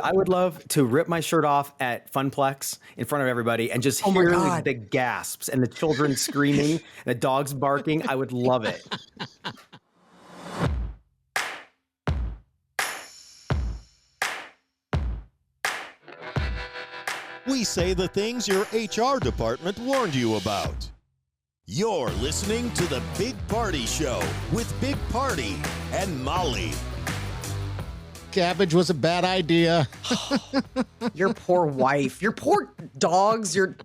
I would love to rip my shirt off at Funplex in front of everybody and just Oh my hear God. the gasps and the children screaming and the dogs barking. I would love it. We say the things your HR department warned you about. You're listening to The Big Party Show with Big Party and Molly. Cabbage was a bad idea. Your poor wife, your poor dogs, your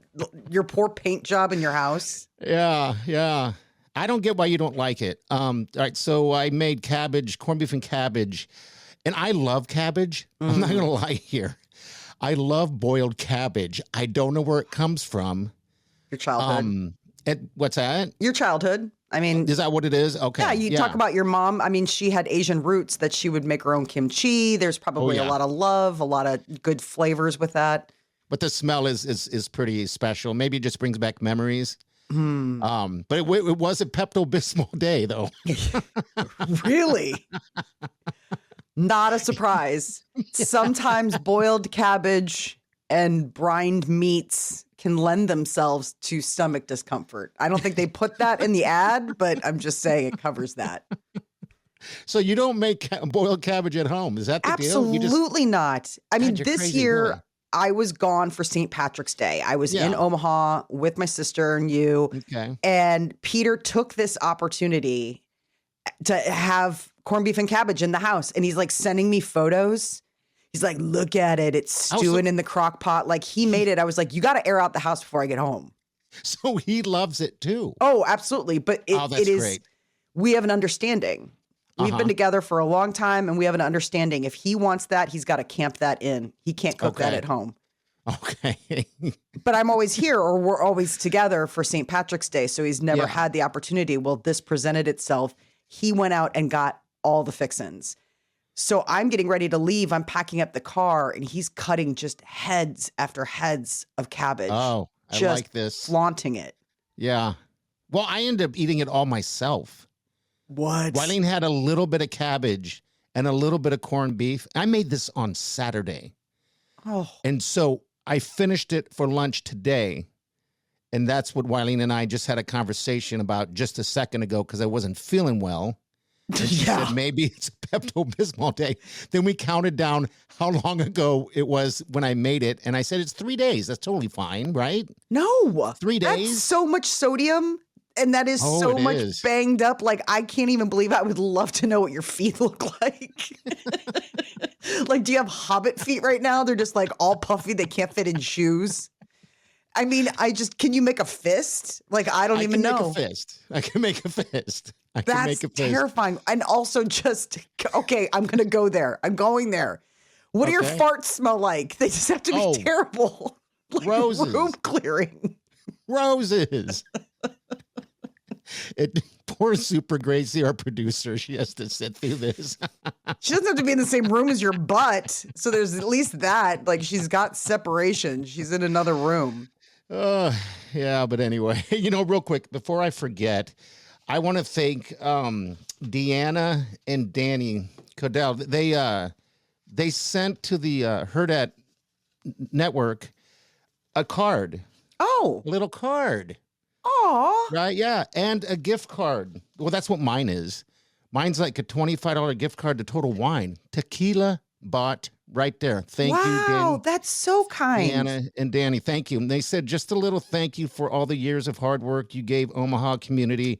poor paint job in your house. Yeah. I don't get why you don't like it. All right, so I made cabbage, corned beef and cabbage, and I love cabbage. I'm not going to lie here. I love boiled cabbage. I don't know where it comes from. Your childhood. What's that? Your childhood. I mean, is that what it is? Okay. Yeah, you talk about your mom. I mean, she had Asian roots that she would make her own kimchi. There's probably a lot of love, a lot of good flavors with that. But the smell is pretty special. Maybe it just brings back memories. But it was a Pepto Bismol day, though. Really? Not a surprise. Sometimes boiled cabbage and brined meats can lend themselves to stomach discomfort. I don't think they put that in the ad, but I'm just saying it covers that. So you don't make boiled cabbage at home? Is that the deal? Absolutely not. I mean, this crazy, year really. I was gone for St. Patrick's Day. I was in Omaha with my sister and you. Okay. And Peter took this opportunity to have corned beef and cabbage in the house. And he's like sending me photos. He's like, look at it. It's stewing in the crock pot. Like he made it. I was like, you got to air out the house before I get home. So he loves it too. Oh, absolutely. But it is great. We have an understanding. We've been together for a long time and we have an understanding. If he wants that, he's got to camp that in. He can't cook that at home. Okay. But I'm always here or we're always together for St. Patrick's Day. So he's never had the opportunity. Well, this presented itself. He went out and got all the fixins. So I'm getting ready to leave. I'm packing up the car and he's cutting just heads after heads of cabbage. Oh, I just like this. Flaunting it. Yeah. Well, I ended up eating it all myself. What? Wileen had a little bit of cabbage and a little bit of corned beef. I made this on Saturday. Oh. And so I finished it for lunch today. And that's what Wileen and I just had a conversation about just a second ago because I wasn't feeling well. And she said, maybe it's Pepto Bismol day. Then we counted down how long ago it was when I made it. And I said, it's 3 days. That's totally fine, right? No. 3 days. That's so much sodium. And that is so much banged up. Like, I can't even believe I would love to know what your feet look like. Like, do you have hobbit feet right now? They're just like all puffy. They can't fit in shoes. I mean, can you make a fist? Like, I don't even know. I can make a fist. That's terrifying. And also okay, I'm going to go there. I'm going there. What do your farts smell like? They just have to be terrible. Like roses. Room clearing. Roses. Poor Super Gracie, our producer. She has to sit through this. She doesn't have to be in the same room as your butt. So there's at least that. Like, she's got separation. She's in another room. Yeah, but anyway, real quick, before I forget, I want to thank Deanna and Danny Codell. They sent to the Hurrdat network a card. Oh. A little card. Aw. Right, yeah, and a gift card. Well, that's what mine is. Mine's like a $25 gift card to Total Wine. Tequila bought right there. Thank you, Danny. Wow, that's so kind. Deanna and Danny, thank you. And they said just a little thank you for all the years of hard work you gave Omaha community.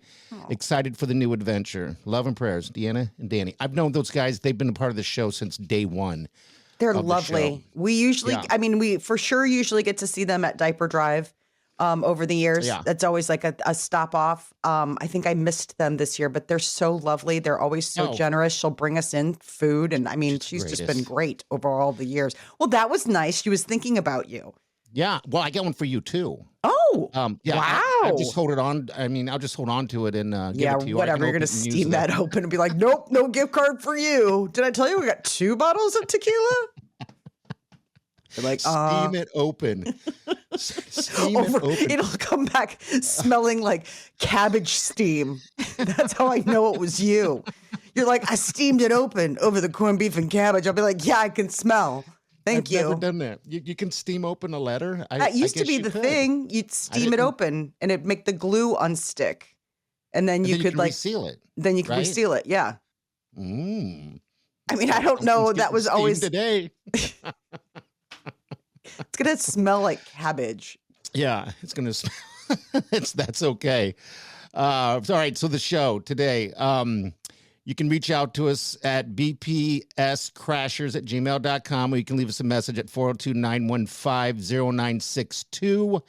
Excited for the new adventure. Love and prayers, Deanna and Danny. I've known those guys. They've been a part of the show since day one. They're lovely. We usually, we for sure usually get to see them at Diaper Drive over the years. Yeah. That's always like a stop off. I think I missed them this year, but they're so lovely. They're always so generous. She'll bring us in food. And I mean, she's just been great over all the years. Well, that was nice. She was thinking about you. Yeah. Well, I got one for you too. Oh, yeah. Wow. I'll just hold it on. I mean, I'll just hold on to it and give it to you. Whatever. You're going to steam that open and be like, nope, no gift card for you. Did I tell you we got 2 bottles of tequila? They're like, steam it open. Steam it open. It'll come back smelling like cabbage steam. That's how I know it was you. You're like, I steamed it open over the corned beef and cabbage. I'll be like, yeah, I can smell. Thank you. I've never done that. You can steam open a letter. That used to be the thing. You'd steam it open and it'd make the glue unstick. And then you could like reseal it. Then you could reseal it. Yeah. Mm. I mean, I don't know. That was always today. It's gonna smell like cabbage. Yeah, it's gonna smell. That's okay. All right. So the show today, you can reach out to us at bpscrashers@gmail.com, or you can leave us a message at 402-915-0962.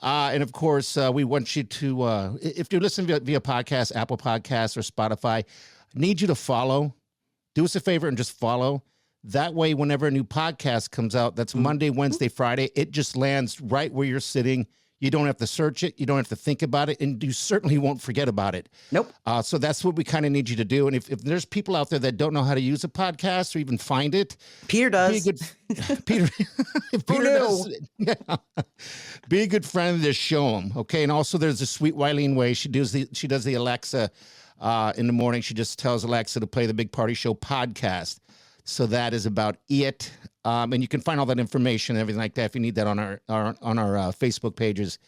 And of course, we want you to, if you're listening via podcast, Apple Podcasts or Spotify, need you to follow. Do us a favor and just follow. That way, whenever a new podcast comes out, that's Monday, Wednesday, Friday, it just lands right where you're sitting. You don't have to search it. You don't have to think about it. And you certainly won't forget about it. Nope. So that's what we kind of need you to do. And if there's people out there that don't know how to use a podcast or even find it. Peter does. Be a good, Peter does. Yeah. Be a good friend. Just show them. Okay. And also there's the sweet Wileen way. She does the Alexa in the morning. She just tells Alexa to play the Big Party Show podcast. So that is about it. And you can find all that information and everything like that if you need that on our Facebook pages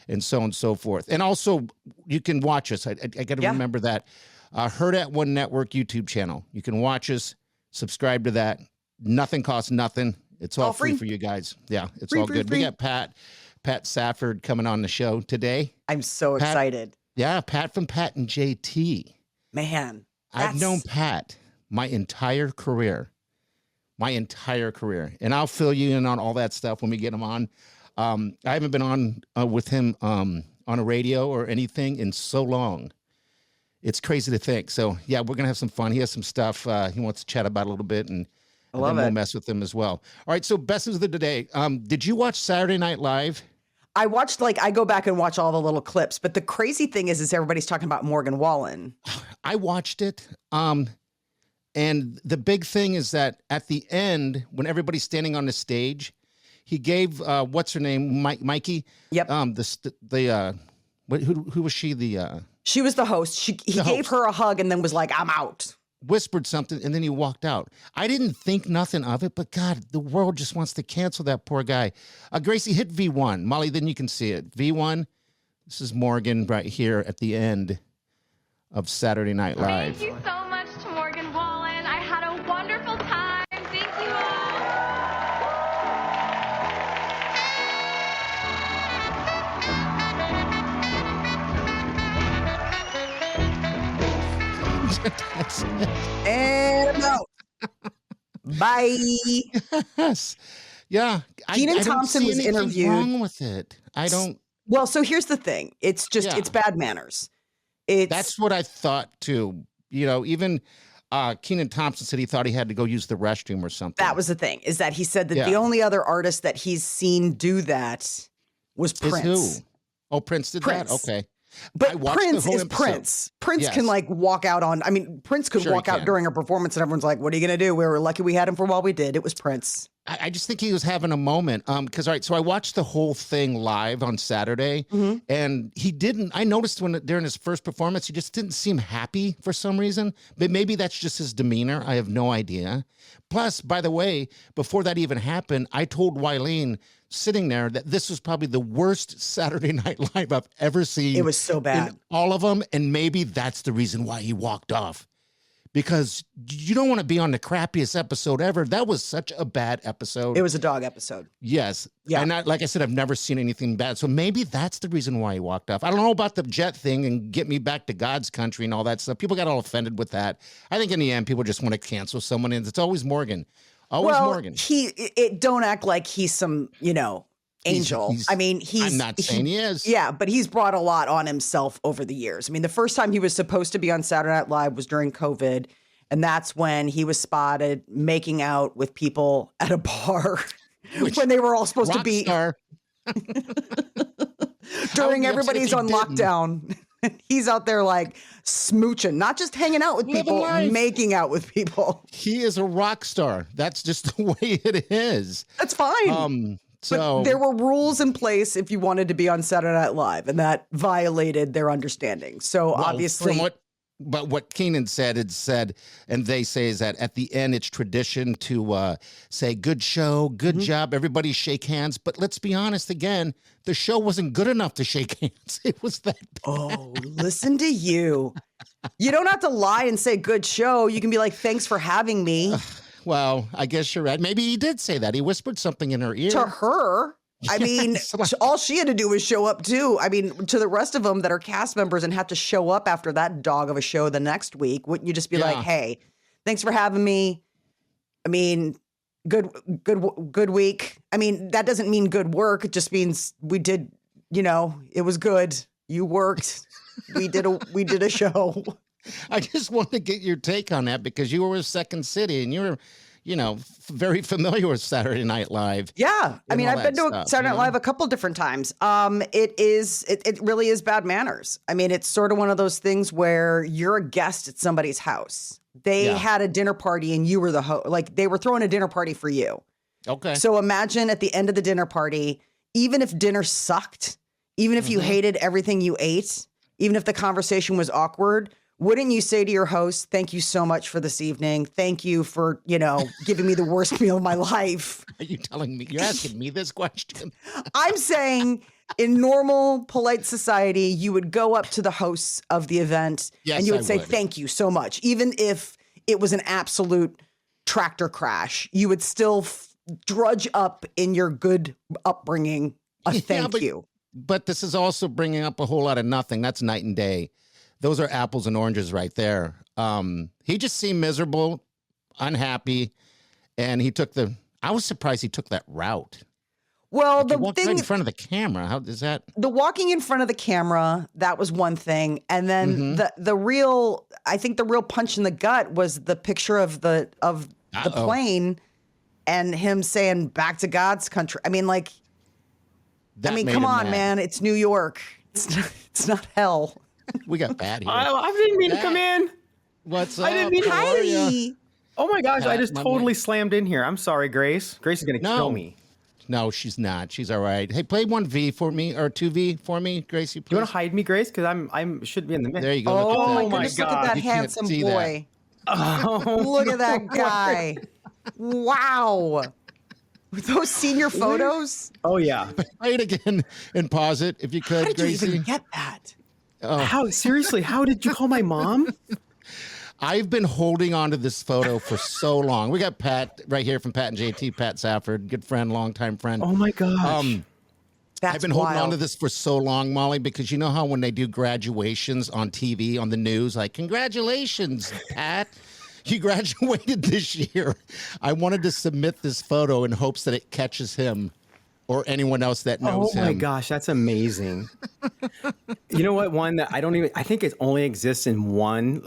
and so on and so forth. And also, you can watch us. I got to remember that. Hurrdat One Network YouTube channel. You can watch us, subscribe to that. Nothing costs nothing. It's all free for you guys. Yeah, it's all good. We got Pat Safford coming on the show today. I'm so excited. Yeah, Pat from Pat and JT. Man. I've known Pat my entire career. And I'll fill you in on all that stuff when we get him on. I haven't been on with him on a radio or anything in so long. It's crazy to think. So yeah, we're going to have some fun. He has some stuff he wants to chat about a little bit, and then we'll mess with him as well. All right. So best of the day. Did you watch Saturday Night Live? I watched, I go back and watch all the little clips, but the crazy thing is everybody's talking about Morgan Wallen. I watched it. And the big thing is that at the end, when everybody's standing on the stage, he gave what's her name, Mikey. Yep. Who was she? She was the host. He gave her a hug and then was like, "I'm out." Whispered something and then he walked out. I didn't think nothing of it, but God, the world just wants to cancel that poor guy. Gracie, hit V1. Molly, then you can see it. V1. This is Morgan right here at the end of Saturday Night Live. Thank you so much to Morgan Wallen. I had a wonderful time. Thank you all. And I'm out. Bye. Yes. Yeah. Kenan Thompson was interviewed. Wrong with it. I don't. Well, so here's the thing. It's just, it's bad manners. That's what I thought too. You know, even Kenan Thompson said he thought he had to go use the restroom or something. That was the thing, is that he said that the only other artist that he's seen do that was Prince. Is who? Oh, Prince did that? Okay. But Prince is Prince. Prince can like walk out on, Prince could walk out during a performance and everyone's like, what are you going to do? We were lucky we had him for a while we did. It was Prince. I just think he was having a moment. Because, all right, so I watched the whole thing live on Saturday and I noticed during his first performance, he just didn't seem happy for some reason. But maybe that's just his demeanor. I have no idea. Plus, by the way, before that even happened, I told Wileen sitting there that this was probably the worst Saturday Night Live I've ever seen. It was so bad. All of them. And maybe that's the reason why he walked off. Because you don't want to be on the crappiest episode ever. That was such a bad episode. It was a dog episode. Yes. Yeah. And like I said, I've never seen anything bad. So maybe that's the reason why he walked off. I don't know about the jet thing and get me back to God's country and all that stuff. People got all offended with that. I think in the end, people just want to cancel someone. And it's always Morgan. Morgan. Don't act like he's some, angel. I'm not saying he is. Yeah, but he's brought a lot on himself over the years. The first time he was supposed to be on Saturday Night Live was during COVID. And that's when he was spotted making out with people at a bar when they were all supposed to be during everybody's on lockdown. He's out there like smooching, not just hanging out with people, making out with people. He is a rock star. That's just the way it is. That's fine. But there were rules in place if you wanted to be on Saturday Night Live, and that violated their understanding. So obviously, But what Keenan said, and they say is that at the end, it's tradition to say, good show, good job. Everybody shake hands. But let's be honest again, the show wasn't good enough to shake hands. It was that bad. Oh, listen to you. You don't have to lie and say good show. You can be like, thanks for having me. Well, I guess you're right. Maybe he did say that. He whispered something in her ear. To her. I mean, all she had to do was show up too. I mean, to the rest of them that are cast members and have to show up after that dog of a show the next week, wouldn't you just be like, hey, thanks for having me. I mean, good week. I mean, that doesn't mean good work. It just means we did, it was good. You worked. We did a show. I just want to get your take on that because you were with Second City and you were, very familiar with Saturday Night Live. Yeah. I mean, I've been to Saturday Night Live a couple different times. It really is bad manners. I mean, it's sort of one of those things where you're a guest at somebody's house. They had a dinner party and you were the host. Like they were throwing a dinner party for you. Okay. So imagine at the end of the dinner party, even if dinner sucked, even if you hated everything you ate, even if the conversation was awkward, wouldn't you say to your host, thank you so much for this evening. Thank you for, giving me the worst meal of my life. Are you telling me? You're asking me this question? I'm saying in normal, polite society, you would go up to the hosts of the event and you would say, thank you so much. Even if it was an absolute tractor crash, you would still drudge up in your good upbringing a thank you. But this is also bringing up a whole lot of nothing. That's night and day. Those are apples and oranges right there. He just seemed miserable, unhappy, and I was surprised he took that route. Well, the thing right in front of the camera, how is that? The walking in front of the camera, that was one thing. And then the real punch in the gut was the picture of the plane and him saying back to God's country. I mean, come on, man. It's New York. It's not hell. We got Pat here. I didn't mean to come in. What's up? I didn't mean to. Hi. Oh my gosh, Pat, I just totally slammed in here. I'm sorry, Grace. Grace is going to kill me. No, she's not. She's all right. Hey, play 1V for me or 2V for me, Gracie, please. You want to hide me, Grace? Because I should be in the mix. There you go. Oh my my goodness, God. look at that You can't handsome see boy. Oh, Look at that guy. Wow. With those senior photos? oh yeah. Play it again and pause it if you could, How did you Gracie. even get that? How seriously? How did you call my mom? I've been holding on to this photo for so long. We got Pat right here from Pat and JT, Pat Safford, good friend, longtime friend. Oh my gosh. That's I've been holding wild. on to this for so long, Molly, because you know how when they do graduations on TV, on the news, like, congratulations, Pat, you graduated this year. I wanted to submit this photo in hopes that it catches him or anyone else that knows him. Oh my gosh, that's amazing. You know what? One that I think it only exists in one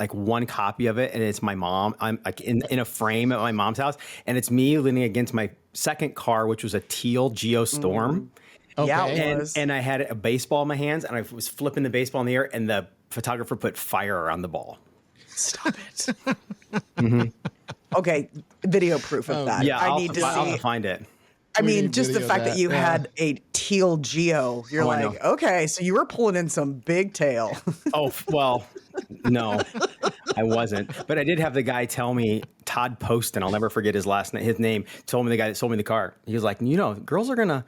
copy of it, and it's my mom. I'm like in a frame at my mom's house, and it's me leaning against my second car, which was a teal Geostorm. Okay. Yeah, it was. And I had a baseball in my hands, and I was flipping the baseball in the air, and the photographer put fire around the ball. Stop it. Okay, video proof of that. Yeah, I need to see. I'll find it. I We mean, need just the video fact of that you that. had a teal Geo, you're Oh, I like, know. okay, so you were pulling in some big tail. Oh, well, no, I wasn't. But I did have the guy tell me, Todd Poston, I'll never forget his name, told me the guy that sold me the car. He was like, girls are going to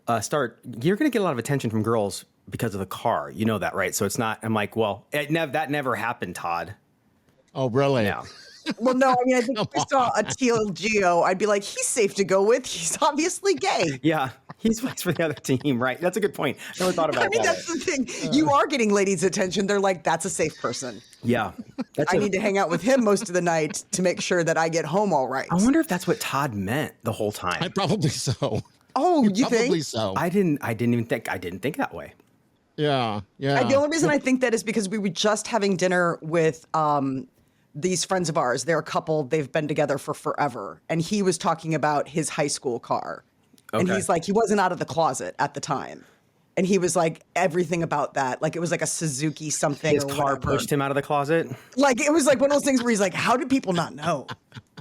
you're going to get a lot of attention from girls because of the car. You know that, right? So it's not, I'm like, well, that never happened, Todd. Oh, really? Yeah. Well, no, I mean, I think if we saw a teal Geo, I'd be like, he's safe to go with. He's obviously gay. Yeah. He's plays for the other team, right? That's a good point. I never thought about I mean, that. that's the thing. You are getting ladies' attention. They're like, that's a safe person. Yeah. I need to hang out with him most of the night to make sure that I get home all right. I wonder if that's what Todd meant the whole time. Probably so. Oh, you Probably think? so. I didn't think that way. Yeah. Yeah. The only reason I think that is because we were just having dinner with these friends of ours. They're a couple. They've been together for forever. And he was talking about his high school car. And Okay. he's like, he wasn't out of the closet at the time. And he was like, everything about that. Like, it was like a Suzuki something. His or car whatever. pushed him out of the closet. Like, it was like one of those things where he's like, how did people not know?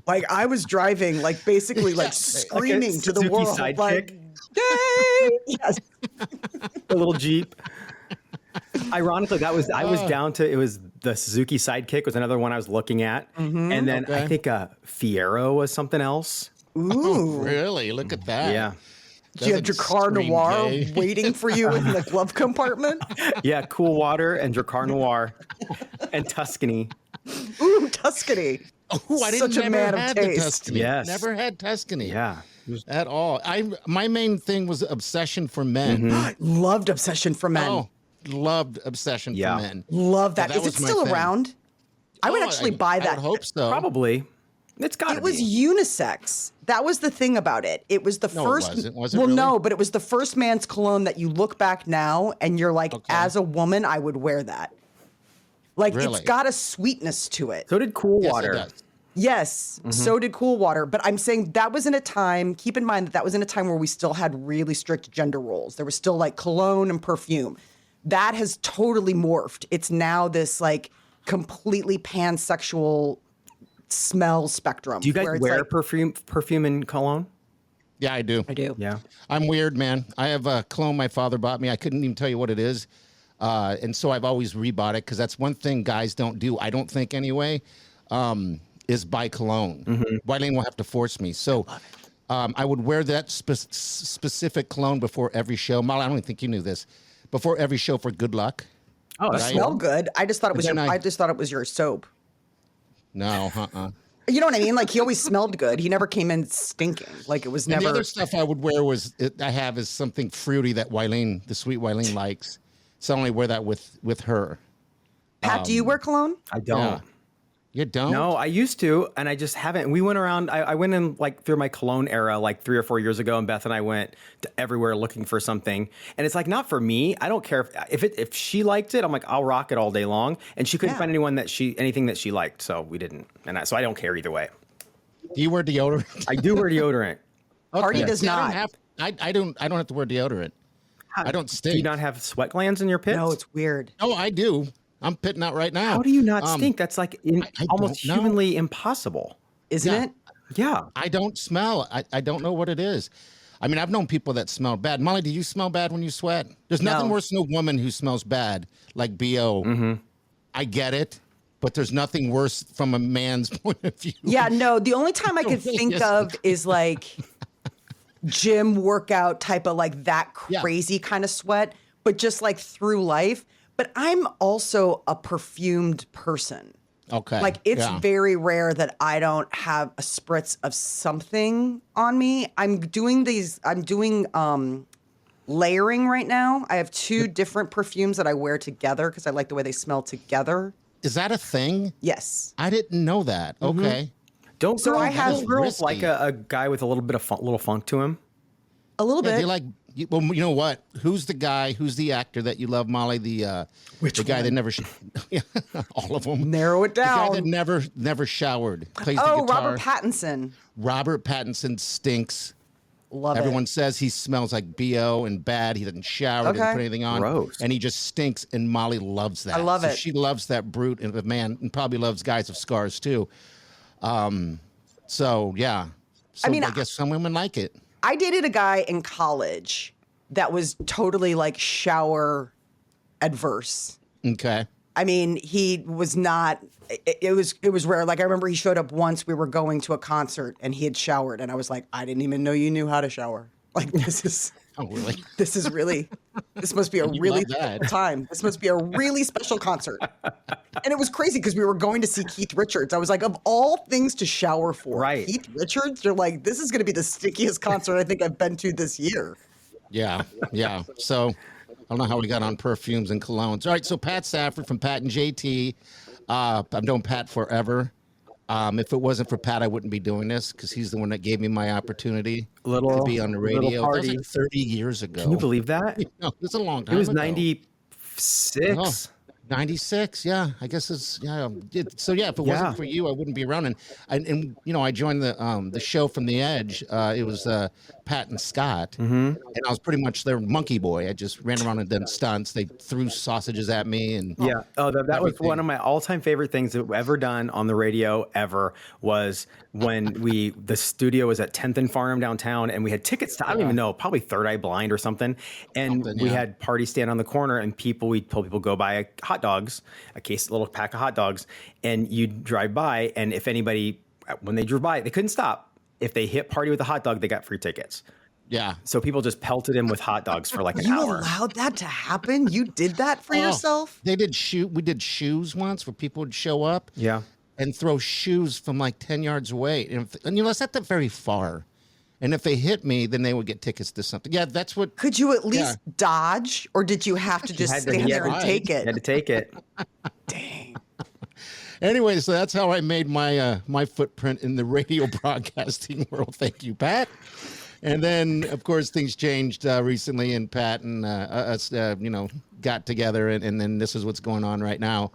Like, I was driving, like, basically, like, screaming to the Suzuki world. sidekick? Like, yay! Yes. The little Jeep. Ironically, I was down to, it was the Suzuki Sidekick was another one I was looking at. And then I think Fiero was something else. Ooh. Oh, really? Look at that. Yeah. Do you have Dracar Noir waiting for you in the glove compartment? Yeah, Cool Water and Dracar Noir and Tuscany. Ooh, Tuscany. Oh, I didn't Such a man of taste. Tuscany. Yes. Never had Tuscany. Yeah. At all. My main thing was Obsession for Men. Loved Obsession for Men. Oh, loved Obsession for Men. Love that. So that Is it was my still thing. around? I would actually buy that. I would hope so. Probably. It's got to be. It was unisex. That was the thing about it. It was the No, first. it wasn't. Was it well, really? no, but it was the first man's cologne that you look back now and you're like, as a woman, I would wear that. Like, Really? it's got a sweetness to it. So did Cool Yes, Water. it does. Yes, so did Cool Water. But I'm saying that was in a time, keep in mind that was in a time where we still had really strict gender roles. There was still like cologne and perfume. That has totally morphed. It's now this like completely pansexual smell spectrum. Do you guys where it's wear like, perfume and cologne? Yeah, I do. I do. Yeah. I'm weird, man. I have a cologne my father bought me. I couldn't even tell you what it is. And so I've always rebought it because that's one thing guys don't do, I don't think anyway, is buy cologne. Wileen will have to force me. So I would wear that specific cologne before every show. Molly, I don't even think you knew this. Before every show for good luck. Oh, that's Right. smell good. I just thought it was But then I just thought it was your soap. No, You know what I mean? Like he always smelled good. He never came in stinking. Like it was And never. the other stuff I would wear I have is something fruity that Wileen, the sweet Wileen likes. So I only wear that with her. Pat, do you wear cologne? I don't. Yeah. You don't? No, I used to, and I just haven't. We went around. I went in like through my cologne era, like 3 or 4 years ago, and Beth and I went to everywhere looking for something. And it's like not for me. I don't care if she liked it. I'm like I'll rock it all day long. And she couldn't find anything that she liked, so we didn't. So I don't care either way. Do you wear deodorant? I do wear deodorant. Party does See, not. I don't have to wear deodorant. I don't stink. Do you not have sweat glands in your pits? No, it's weird. Oh, I do. I'm pitting out right now. How do you not stink? That's like almost don't know. humanly impossible. Isn't Yeah. it? Yeah. I don't smell. I don't know what it is. I mean, I've known people that smell bad. Molly, do you smell bad when you sweat? There's nothing No. worse than a woman who smells bad, like BO. I get it, but there's nothing worse from a man's point of view. Yeah, no. The only time I could really think isn't. of is like gym workout type of like that Yeah. crazy kind of sweat, but just like through life. But I'm also a perfumed person. Okay. Like it's yeah. very rare that I don't have a spritz of something on me. I'm doing layering right now. I have 2 different perfumes that I wear together because I like the way they smell together. Is that a thing? Yes. I didn't know that. Okay. Don't So girls, I have- don't girls risky. like a guy with a little bit of little funk to him? A little Yeah, bit. they like. Well, you know what? Who's the guy? Who's the actor that you love, Molly? The guy that never. Yeah, all of them. Narrow it The guy down. that never showered. Plays the Oh, guitar. Robert Pattinson. Robert Pattinson stinks. Love Everyone it. says he smells like BO and bad. He doesn't shower, doesn't Okay. put anything on. Gross. And he just stinks, and Molly loves that. I love it. She loves that brute of a man, and probably loves guys with scars too. So, yeah. So I mean, I guess some women like it. I dated a guy in college that was totally like shower adverse. Okay. I mean, he was not. It was rare. Like I remember he showed up once. We were going to a concert and he had showered, and I was like, I didn't even know you knew how to shower. Like this is. Oh, really? This is really. This must be a You really love that. special time. This must be a really special concert. And it was crazy because we were going to see Keith Richards. I was like, of all things to shower for, Right. Keith Richards. You're like, this is going to be the stickiest concert I think I've been to this year. Yeah. Yeah. So I don't know how we got on perfumes and colognes. All right. So Pat Safford from Pat and JT. I've known Pat forever. If it wasn't for Pat, I wouldn't be doing this because he's the one that gave me my opportunity to be on the little radio. That was party. like 30 years ago. Can you believe that? No, it's a long time. It was ago. 96. Oh, 96. Yeah, I guess it's so yeah. If it Yeah. wasn't for you, I wouldn't be around. And you know, I joined the show from the Edge. It was Pat and Scott, and I was pretty much their monkey boy. I just ran around and done stunts. They threw sausages at me, and Yeah. Oh, that was Everything. one of my all-time favorite things that we've ever done on the radio ever was when the studio was at 10th and Farnham downtown, and we had tickets to, I don't even know, probably Third Eye Blind or something. And we had party stand on the corner, and we told people go buy hot dogs, a little pack of hot dogs, and you'd drive by. And if anybody, when they drove by, they couldn't stop. If they hit party with a hot dog, they got free tickets. Yeah. So people just pelted him with hot dogs for like an hour. You allowed that to happen? You did that for yourself? We did shoes once where people would show up. Yeah. And throw shoes from like 10 yards away. And it's not that very far. And if they hit me, then they would get tickets to something. Yeah, that's what. Could you at least dodge, or did you have to just stand there and take it? You had to take it. Dang. Anyway, so that's how I made my footprint in the radio broadcasting world. Thank you, Pat. And then, of course, things changed recently, and Pat and us, got together, and then this is what's going on right now.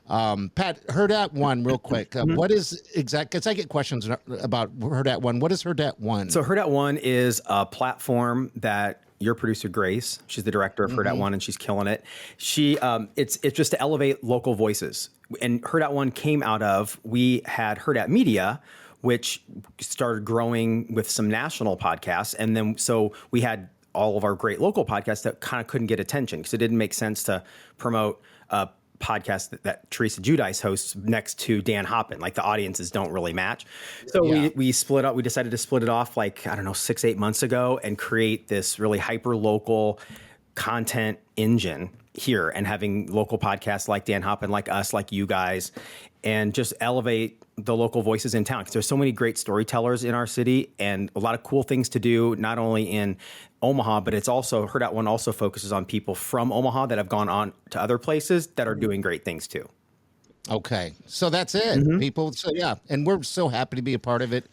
Pat, Hurrdat 1, real quick. What is because I get questions about Hurrdat 1. What is Hurrdat 1? So Hurrdat 1 is a platform that your producer, Grace, she's the director of Hurrdat 1, and she's killing it. She, it's just to elevate local voices. And Hurrdat 1 came out of, we had Hurrdat Media, which started growing with some national podcasts. And then, so we had all of our great local podcasts that kind of couldn't get attention because it didn't make sense to promote podcast that Teresa Giudice hosts next to Dan Hoppin. Like the audiences don't really match. So we split up. We decided to split it off 6-8 months ago and create this really hyper local content engine here, and having local podcasts like Dan Hoppin, like us, like you guys, and just elevate the local voices in town. Because there's so many great storytellers in our city and a lot of cool things to do, not only in Omaha, but it's also, Hurrdat 1 also focuses on people from Omaha that have gone on to other places that are doing great things too. Okay. So that's it, people. So and we're so happy to be a part of it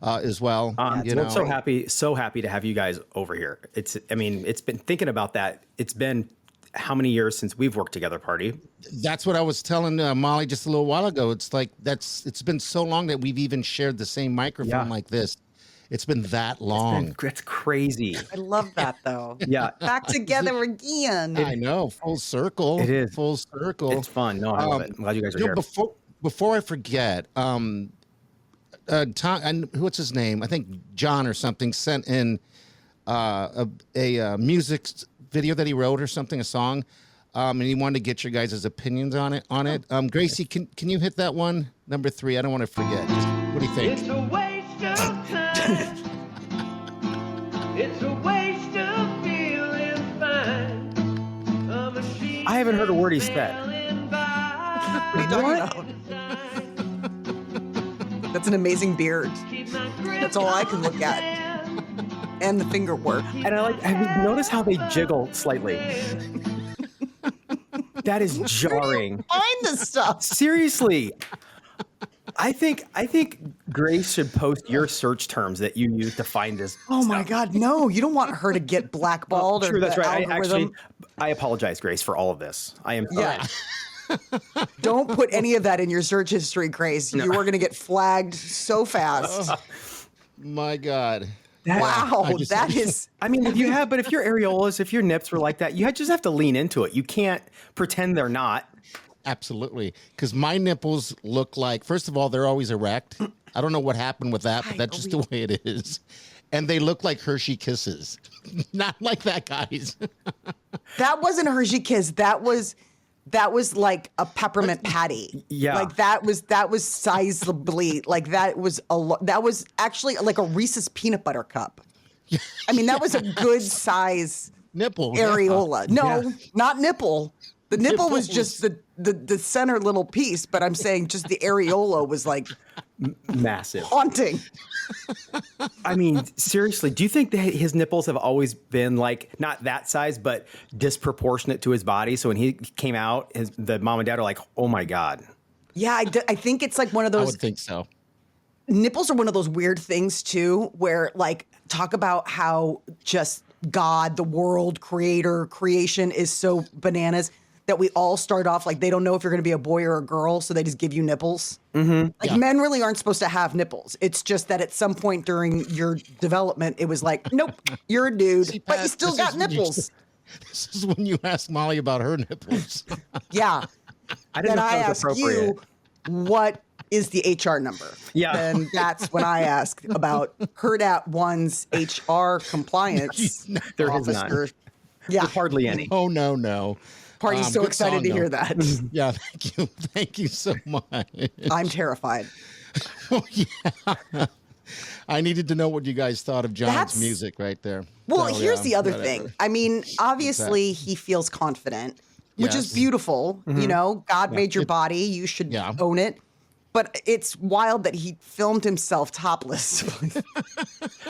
as well. We're so happy to have you guys over here. It's been thinking about that. It's been how many years since we've worked together, Party? That's what I was telling Molly just a little while ago. It's like it's been so long that we've even shared the same microphone like this. It's been that long. It's crazy. I love that, though. Yeah. Back together again. I know. Full circle. It is. Full circle. It's fun. No, I love it. I'm glad you guys are here. Before I forget, Tom, and what's his name? I think John or something sent in a music video that he wrote or something, a song, and he wanted to get your guys' opinions on it. Gracie, can you hit that one? Number 3. I don't want to forget. What do you think? It's a waste of time. It's a waste of feeling fine. I haven't heard a word he said. What are you talking about? That's an amazing beard. That's all I can look at. And the finger work. And have you noticed how they jiggle slightly? That is jarring. Find this stuff. Seriously. I think Grace should post your search terms that you use to find this. Oh my God, no! You don't want her to get blackballed. True, that's right. Algorithm. I apologize, Grace, for all of this. I am sorry. Yeah. Don't put any of that in your search history, Grace. No. You are going to get flagged so fast. Oh, my God. Wow, that is. I mean, if your areolas, if your nips were like that, you just have to lean into it. You can't pretend they're not. Absolutely. Because my nipples look like, first of all, they're always erect. I don't know what happened with that, but that's just the way it is. And they look like Hershey Kisses. Not like that, guys. That wasn't a Hershey Kiss. That was like a peppermint patty. Yeah. Like that was sizably, like that was actually like a Reese's peanut butter cup. I mean, that was a good size nipple areola. No, not nipple. The nipple was just the center little piece, but I'm saying just the areola was like massive, haunting. I mean, seriously, do you think that his nipples have always been like not that size, but disproportionate to his body? So when he came out, the mom and dad are like, "Oh my God." Yeah, I think it's like one of those. I would think so. Nipples are one of those weird things too, where like talk about how just God, the world, creation is so bananas that we all start off like they don't know if you're going to be a boy or a girl, so they just give you nipples. Mm-hmm. Like men really aren't supposed to have nipples. It's just that at some point during your development, it was like, nope, you're a dude, See, but Pat, you still got nipples. This is when you ask Molly about her nipples. Yeah. I didn't know if that was appropriate. You, what is the HR number. Yeah. And that's when I ask about Hurrdat One's HR compliance There is officer. none. Yeah. There's hardly any. Oh, no. Party's so good excited song, to though. hear that. Yeah, thank you. Thank you so much. I'm terrified. Oh, yeah. I needed to know what you guys thought of John's That's- music right there. Well, So, here's yeah, the other whatever. thing. I mean, obviously he feels confident, which is Yes. beautiful. You know, God made your body. You should Yeah. own it. But it's wild that he filmed himself topless.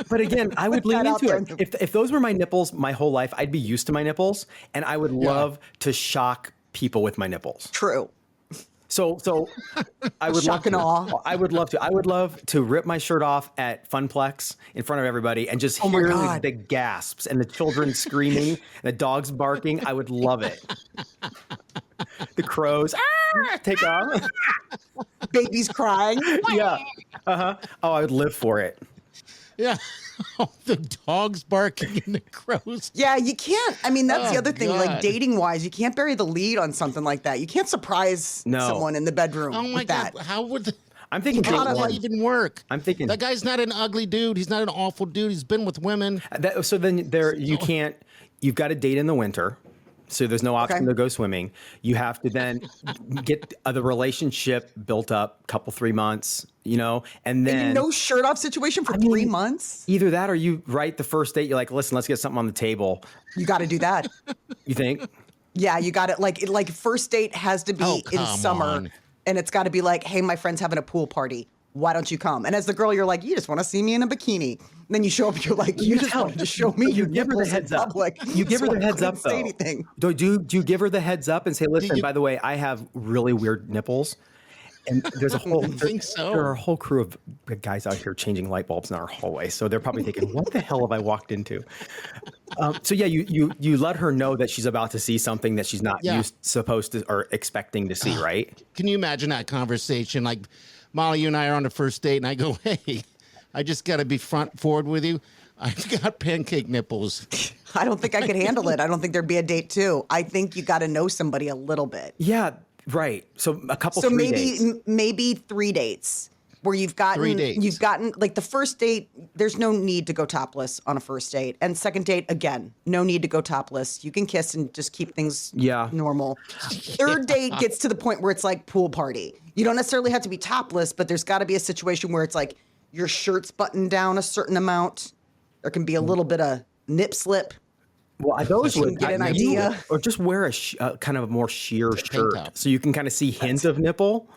But again, I would Put that lean out into there. it. If those were my nipples my whole life, I'd be used to my nipples, and I would love to shock people with my nipples. True. So I would Shock love and to. awe. I would love to. I would love to rip my shirt off at Funplex in front of everybody and just Oh my hear God. the gasps and the children screaming, and the dogs barking. I would love it. The crows take off. Baby's crying. Yeah. Oh, I would live for it. Yeah. Oh, the dogs barking and the crows. Yeah, you can't. I mean, that's the Oh, other thing. Like God. dating wise, you can't bury the lead on something like that. You can't surprise No. someone in the bedroom Oh, my with God. that. How would I'm thinking how date would that one. even work? I'm thinking That guy's not an ugly dude. He's not an awful dude. He's been with women. So then you can't. You've got to date in the winter. So there's no option Okay. to go swimming. You have to then get the relationship built up, couple 3 months, and then No shirt off situation for 3 months. either that or you right the first date. You're like, listen, let's get something on the table. You got to do that. You think? Yeah, you got it. Like first date has to be Oh, in come summer, on. and it's got to be like, hey, my friend's having a pool party. Why don't you come? And as the girl, you're like, you just want to see me in a bikini. And then you show up, you're like, you just wanted to show me your give her the nipples in heads up. public. You give her so the I heads up couldn't say though. anything. Do you give her the heads up and say, listen, you- by the way, I have really weird nipples. And there's a whole think so. there are a whole crew of guys out here changing light bulbs in our hallway. So they're probably thinking, what the hell have I walked into? So yeah, you let her know that she's about to see something that she's not Yeah. supposed to or expecting to see, right? Can you imagine that conversation? Like, Molly, you and I are on the first date, and I go, hey, I just got to be front forward with you. I've got pancake nipples. I don't think I could handle it. I don't think there'd be a date too. I think you got to know somebody a little bit. Yeah, right. So a couple So 3 maybe dates. maybe 3 dates where you've gotten 3 dates. like the first date. There's no need to go topless on a first date, and second date again, no need to go topless. You can kiss and just keep things normal. Third date gets to the point where it's like pool party. You don't necessarily have to be topless, but there's got to be a situation where it's like your shirt's buttoned down a certain amount. There can be a little bit of nip slip. Well, those You would get an idea. or just wear a kind of a more sheer shirt top. so you can kind of see hint of nipple.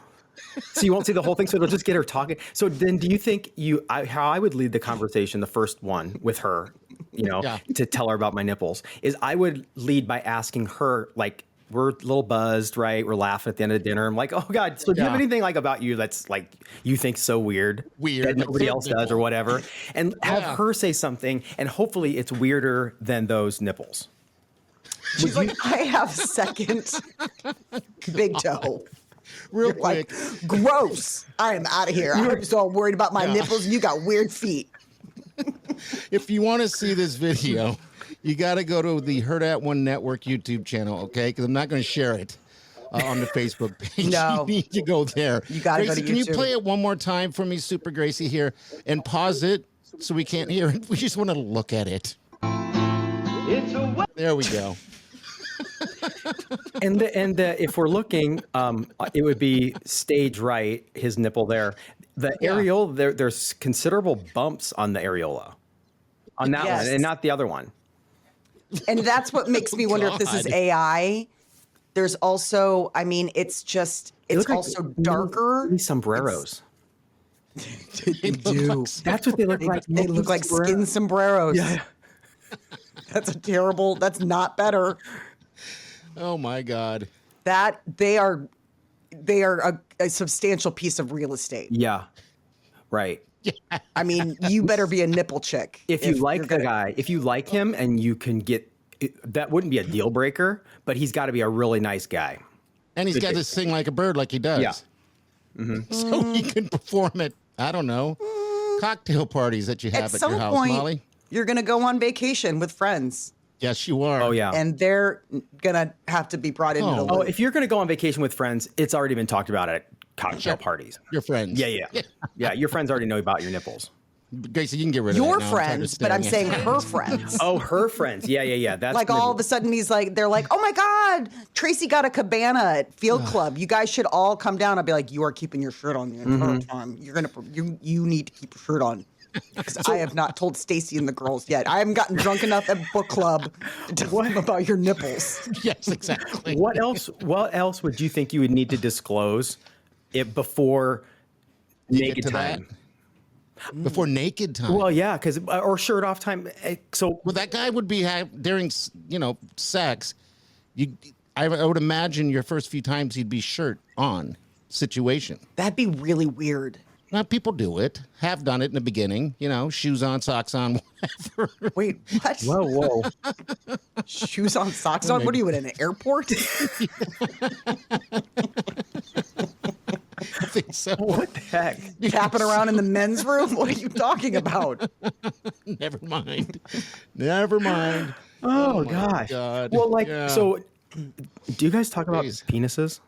So you won't see the whole thing. So it'll just get her talking. So then, do you think how I would lead the conversation, the first one with her, Yeah. to tell her about my nipples, is I would lead by asking her, like, we're a little buzzed, right? We're laughing at the end of dinner. I'm like, oh God, so do you have Yeah. anything like about you that's like you think so weird that like nobody their else does or nipple. whatever, and have Yeah. her say something, and hopefully it's weirder than those nipples. She's like, I have second big toe. Real You're like, quick. gross. I am out of here. I'm just all worried about my Yeah. nipples, and you got weird feet. If you want to see this video, you got to go to the Hurrdat One Network YouTube channel, okay? Because I'm not going to share it on the Facebook page. No. You need to go there. You gotta go Gracie, to can you YouTube. play it one more time for me, Super Gracie, here, and pause it so we can't hear it? We just want to look at it. It's a way. There we go. And if we're looking, it would be stage right, his nipple there. The areola, there's considerable bumps on the areola, on that Yes. one, and not the other one. And that's what makes me wonder if this is God. AI. There's also, I mean, it's They look like also darker. mini sombreros. They do. That's what they look like. They look like skin sombreros. Yeah. That's not better. Oh, my God. That they are a substantial piece of real estate. Yeah. Right. I mean, you better be a nipple chick. If you like you're the guy, if you like him and you can get, that wouldn't be a deal breaker, but he's got to be a really nice guy. And he's got to sing like a bird like he does. Yeah. So he can perform at, I don't know, cocktail parties that you have At at some your house, point, Molly. you're going to go on vacation with friends, Yes, you are. Oh, yeah. and they're going to have to be brought into the Oh, loop. if you're going to go on vacation with friends, it's already been talked about at cocktail parties. Your friends. Yeah. Your friends already know about your nipples. Gracie, you can get rid of Your that now. friends, but I'm saying her friends. Oh, her friends. Yeah. That's like all of a sudden they're like, oh my God, Tracy got a cabana at Field Club. You guys should all come down. I'll be like, you are keeping your shirt on the entire time. You need to keep your shirt on. Because I have not told Stacy and the girls yet. I haven't gotten drunk enough at book club to tell them about your nipples. Yes, exactly. What else would you think you would need to disclose before naked time? Before naked time. Well, yeah, because or shirt off time. So, well, that guy would be during sex. I would imagine your first few times he'd be shirt on situation. That'd be really weird. Now, people do it. Have done it in the beginning. Shoes on, socks on, whatever. Wait, what? Whoa. Shoes on, socks on? What are you in an airport? I think so. What the heck? Tapping around in the men's room? What are you talking about? Never mind. Oh gosh. God. Well, so do you guys talk about penises?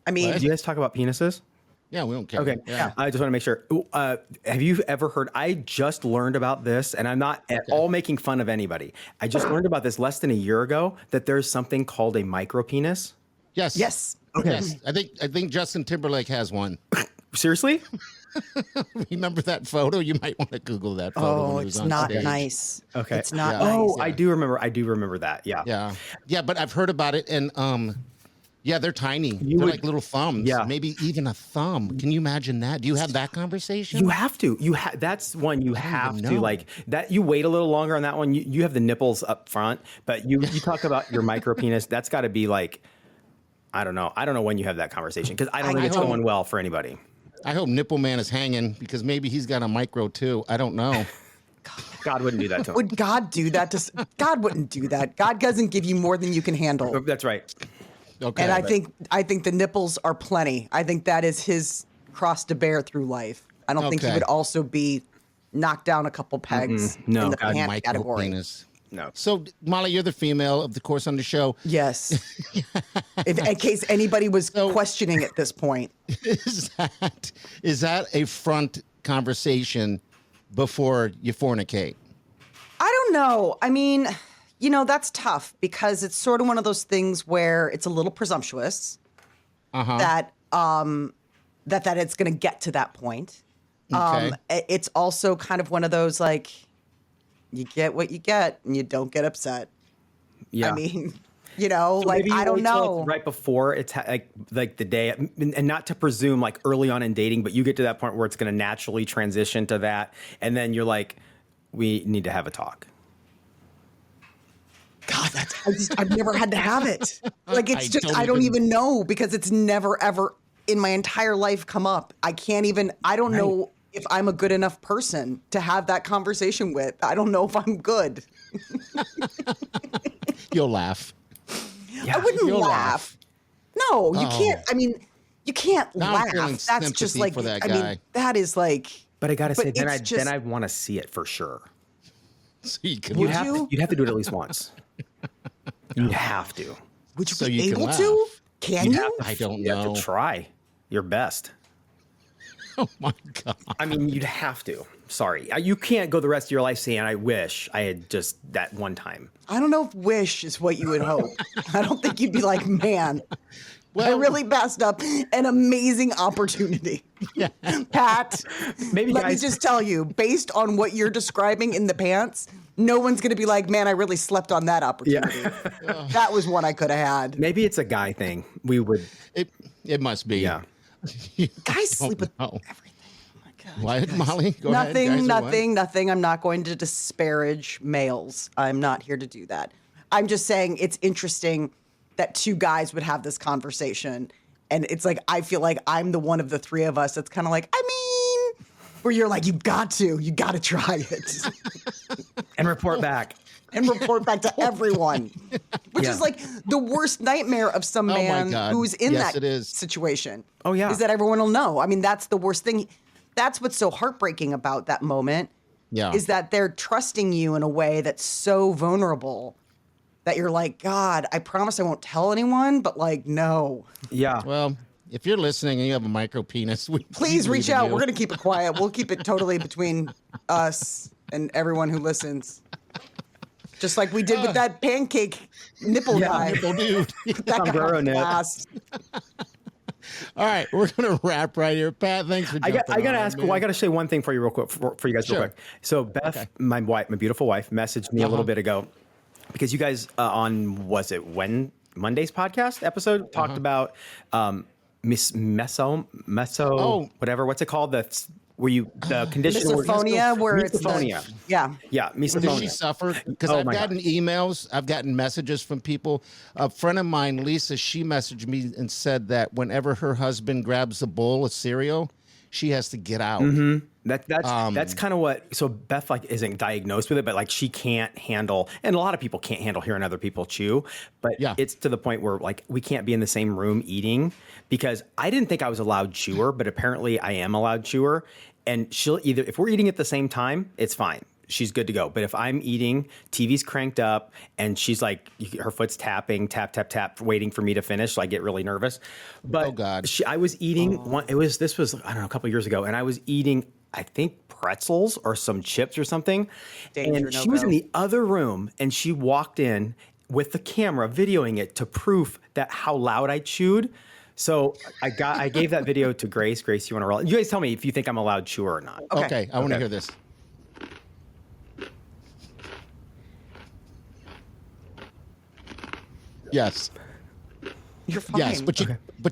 I mean, do you guys talk about penises? Yeah, we don't care. Okay. Yeah. I just want to make sure. Have you ever heard? I just learned about this, and I'm not at all making fun of anybody. I just learned about this less than a year ago, that there's something called a micropenis. Yes. Okay. Yes. I think Justin Timberlake has one. Seriously? Remember that photo? You might want to Google that photo. oh, when he was it's on not stage. nice. Okay. It's not Yeah. nice. Oh, I do remember that. Yeah. Yeah, but I've heard about it, and yeah, they're tiny. They're like little thumbs. Yeah. Maybe even a thumb. Can you imagine that? Do you have that conversation? You have to. That's one you have to like that. You wait a little longer on that one. You have the nipples up front, but you talk about your micropenis. That's got to be like, I don't know when you have that conversation, because I don't think it's going well for anybody. I hope Nipple Man is hanging, because maybe he's got a micro too. I don't know. God wouldn't do that to him. Would God do that? God wouldn't do that. God doesn't give you more than you can handle. That's right. Okay. And I think the nipples are plenty. I think that is his cross to bear through life. I don't think he would also be knocked down a couple pegs in the pant category. Penis. No. So, Molly, you're the female, of course, on the show. Yes. In case anybody was questioning at this point. Is that a front conversation before you fornicate? I don't know. I mean, that's tough, because it's sort of one of those things where it's a little presumptuous that it's going to get to that point. Okay. It's also kind of one of those, like, you get what you get and you don't get upset. Yeah. I mean, So like, I don't know. Right before it's like the day, and not to presume like early on in dating, but you get to that point where it's going to naturally transition to that. And then you're like, we need to have a talk. God, I've never had to have it. Like, I don't even know, because it's never, ever in my entire life come up. I don't know if I'm a good enough person to have that conversation with. I don't know if I'm good. You'll laugh. I wouldn't laugh. No, you can't. I mean, you can't laugh. That's just like, for that I guy. mean, that is like. But I gotta say, then it's I want to see it for sure. So you can Would laugh. you? You'd have to do it at least once. You'd have to. Would you So be you can able laugh. to? Can You'd you? have to- I don't You have know. to try your best. Oh my God. I mean, you'd have to. Sorry. You can't go the rest of your life saying, I wish I had just that one time. I don't know if wish is what you would hope. I don't think you'd be like, man, I really passed up an amazing opportunity. Yeah. Pat, Maybe let me guys- just tell you, based on what you're describing in the pants, no one's going to be like, man, I really slept on that opportunity. That was one I could have had. Maybe it's a guy thing. We would. It must be. Yeah. Guys sleep with know. everything. Oh my God. What, Molly? Go ahead. Nothing, Guys, or what? nothing. I'm not going to disparage males. I'm not here to do that. I'm just saying it's interesting that two guys would have this conversation. And it's like, I feel like I'm the one of the three of us that's kind of like, I mean, where you're like, you got to try it. And report back. And report back to everyone, which is like the worst nightmare of some my man God. who's in Yes, that it is. situation. Oh, yeah. Is that everyone will know. I mean, that's the worst thing. That's what's so heartbreaking about that moment. Yeah. Is that they're trusting you in a way that's so vulnerable that you're like, God, I promise I won't tell anyone, but like, no. Yeah. Well, if you're listening and you have a micro penis, please we reach believe in out. you. We're going to keep it quiet. We'll keep it totally between us and everyone who listens. Just like we did with that pancake nipple guy. Nipple dude. That guy Sombrero nip. blast. All right, we're gonna wrap right here. Pat, thanks for jumping I gotta on, ask. man. Well, I gotta say one thing for you real quick, for you guys Sure. real quick. So Beth, my wife, my beautiful wife, messaged me a little bit ago because you guys on Monday's podcast episode talked about meso whatever. What's it called? The condition Misophonia, where it's misophonia. yeah. Misophonia. Did she suffer? Because Oh I've my gotten emails, I've gotten messages from people. A friend of mine, Lisa, she messaged me and said that whenever her husband grabs a bowl of cereal, she has to get out. Mm-hmm. That's kind of what. So Beth isn't diagnosed with it, but she can't handle, and a lot of people can't handle hearing other people chew. But it's to the point where we can't be in the same room eating, because I didn't think I was a loud chewer, but apparently I am a loud chewer. And she'll either, if we're eating at the same time, it's fine. She's good to go. But if I'm eating, TV's cranked up, and she's her foot's tapping, tap, tap, tap, waiting for me to finish, so I get really nervous. But oh God, I was eating this was I don't know, a couple of years ago, and I was eating, I think, pretzels or some chips or something. Danger, and she was in the other room, and she walked in with the camera videoing it to proof that how loud I chewed. So I gave that video to Grace. Grace, you want to roll? You guys tell me if you think I'm a loud chewer or not. Okay, I want to hear this. Yes. You're fine. Yes, but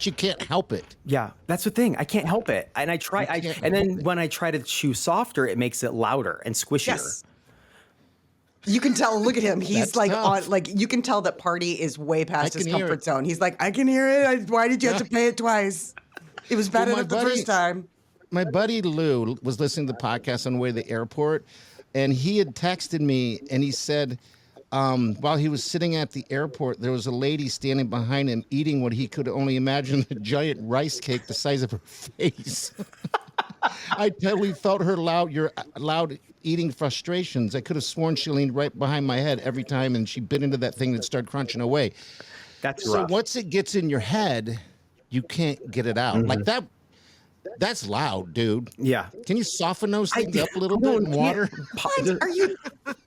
you can't help it. Yeah, that's the thing. I can't help it, and I try. And then when I try to chew softer, it makes it louder and squishier. Yes. You can tell. Look at him. He's That's tough. you can tell that Party is way past his can hear comfort it. zone. He's like, I can hear it. Why did you have to pay it twice? It was bad Well, enough the first time. My buddy Lou was listening to the podcast on the way to the airport, and he had texted me, and he said, while he was sitting at the airport, there was a lady standing behind him eating what he could only imagine a giant rice cake the size of her face. I totally felt her loud eating frustrations. I could have sworn she leaned right behind my head every time, and she bit into that thing and started crunching away. That's so rough. once it gets in your head, you can't get it out. Like that. That's loud, dude. Yeah. Can you soften those things up a little bit in water? What are you?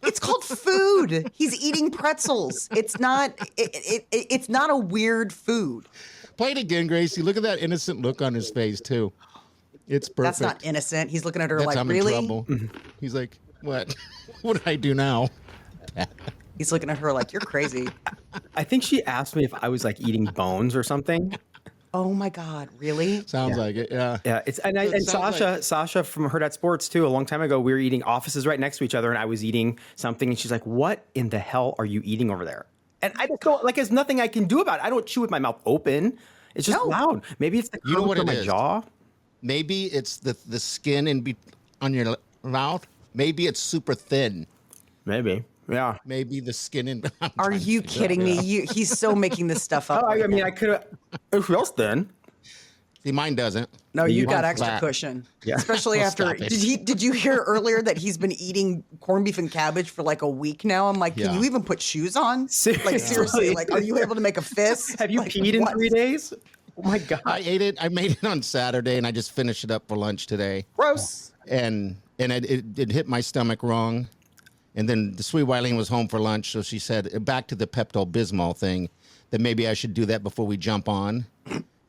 It's called food. He's eating pretzels. It's not. It's not a weird food. Play it again, Gracie. Look at that innocent look on his face too. It's perfect. That's not innocent. He's looking at her That's like, I'm really? in trouble. He's like, what? What do I do now? He's looking at her like, you're crazy. I think she asked me if I was eating bones or something. Oh my God, really? Sounds like it. Yeah. Yeah, and Sasha from Hurrdat Sports too. A long time ago, we were eating offices right next to each other, and I was eating something, and she's like, "What in the hell are you eating over there?" And I don't there's nothing I can do about it. I don't chew with my mouth open. It's just loud. Maybe it's the You know what from it my is? jaw. Maybe it's the skin on your mouth. Maybe it's super thin. Maybe. Yeah. Maybe the skin in. Are you kidding me? He's so making this stuff up. Oh, I mean, I could have. Who else then? See, mine doesn't. No, you got Mine's extra flat. cushion. Yeah. Especially Oh, after. stop it. Did you hear earlier that he's been eating corned beef and cabbage for like a week now? I'm like, can Yeah. you even put shoes on? Like Seriously. seriously, like, are you able to make a fist? Have you Like, peed in what? 3 days? Oh my God. I ate it. I made it on Saturday, and I just finished it up for lunch today. Gross. And it hit my stomach wrong. And then the sweet Wileen was home for lunch, so she said, back to the Pepto Bismol thing, that maybe I should do that before we jump on.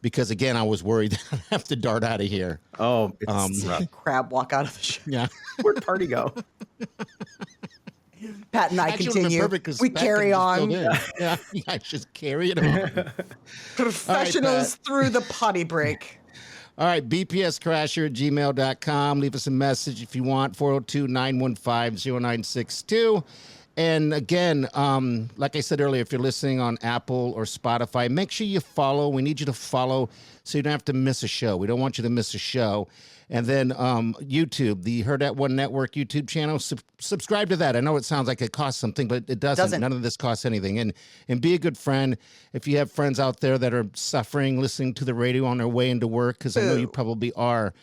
Because, again, I was worried that I'd have to dart out of here. Oh, it's rough. Crab walk out of the show. Yeah. Where'd Party go? Pat and I Actually, continue. perfect 'cause We Pat carry can just on. go in. Yeah, you guys just carry it on. Professionals through the potty break. All right, bpscrasher@gmail.com. Leave us a message if you want, 402-915-0962. And again, like I said earlier, if you're listening on Apple or Spotify, make sure you follow. We need you to follow so you don't have to miss a show. We don't want you to miss a show. And then YouTube, the Hurrdat One Network YouTube channel, subscribe to that. I know it sounds like it costs something, but it doesn't. None of this costs anything. And be a good friend. If you have friends out there that are suffering listening to the radio on their way into work, because I know you probably are,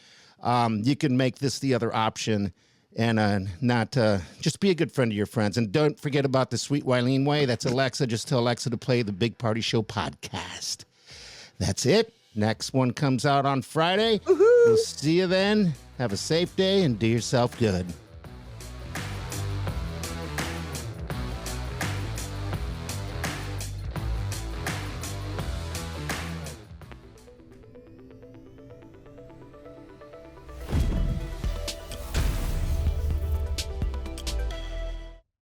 you can make this the other option and just be a good friend to your friends. And don't forget about the Sweet Wileen way. That's Alexa. Just tell Alexa to play the Big Party Show podcast. That's it. Next one comes out on Friday. Woohoo. We'll see you then. Have a safe day and do yourself good.